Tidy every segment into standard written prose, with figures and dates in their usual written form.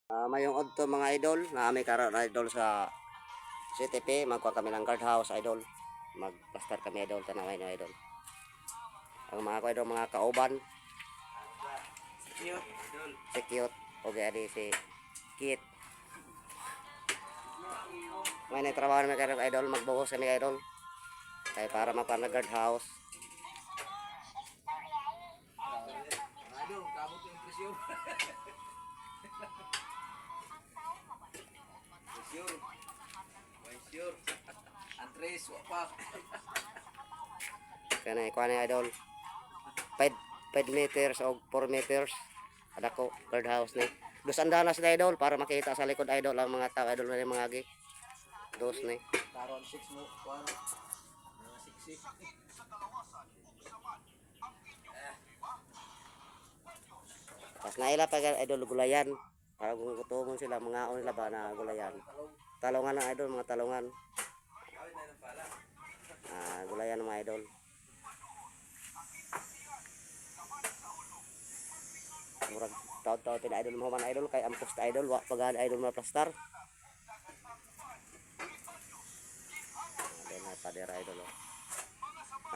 Mayong odto mga idol na may karon idol sa CTP, magkuha kami ng guardhouse idol. Magplaster kami idol, tanaway na idol. Ang mga ko idol, mga kauban. Si Cute. Okay, adi si Kit. May nagtrabaho namin karon idol, magbuhos kami idol. Kaya para magkuha ng guardhouse. Idol, kabot yung presyon. Presyon. Andres, wapak. Kaya na ikuha na idol. 5 meters o 4 meters. Ada ko guardhouse ni. Dos anda na sila idol para makita sa likod idol ang mga tao idol na mga agi. Dos ni. Karon 6 mo, kuan. Mga 6. Pas naila pa idol gulayan. Para kung kutumon sila mga nila ba na gulayan. Talongan ng idol, mga talongan. Gulayan ng mga idol. Murag taod-taod pina idol mo man idol kay ampos ta idol wa pagad idol na plaster. Then padera idol.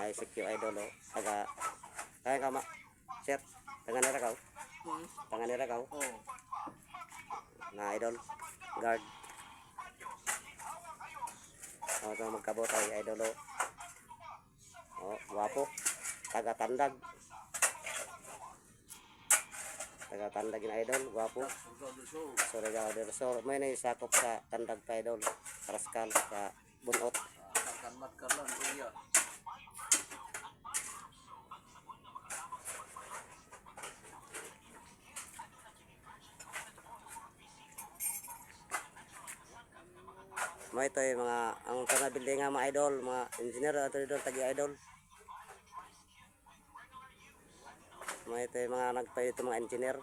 Ay secure idol taga kaya kama sir taga nira ka. Taga nira ka. Oh. Na idol guard. Ito magkabot ay idol. Wapo. Taga tandag. Taga tandag na idol, wapo. Sorry ka idol. So may naisakop sa tandag pa idol. Paraskal sa bunot. Makan lang iya. May ito yung mga ang tanah building nga mga idol, mga engineer ato idol tagi idol. May ito yung mga nagpayo ito mga engineer.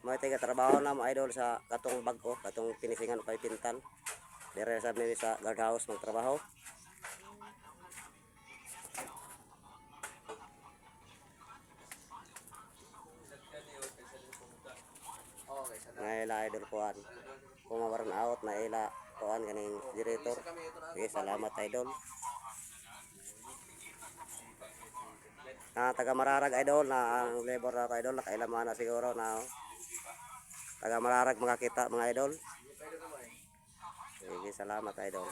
May ito yung trabaho na mga idol sa katong bago, katong pinisingan o kay pintan. Dire sa nila sa guardhouse magtrabaho. Okay, sana. Ngayon idol kuan. Kung mawaran out na ila kuan kaning generator. Okay, salamat idol. Taga Mararag idol na ang labor na idol nakailaman na siguro na taga Mararag makakita mga idol. Sige, salamat idol.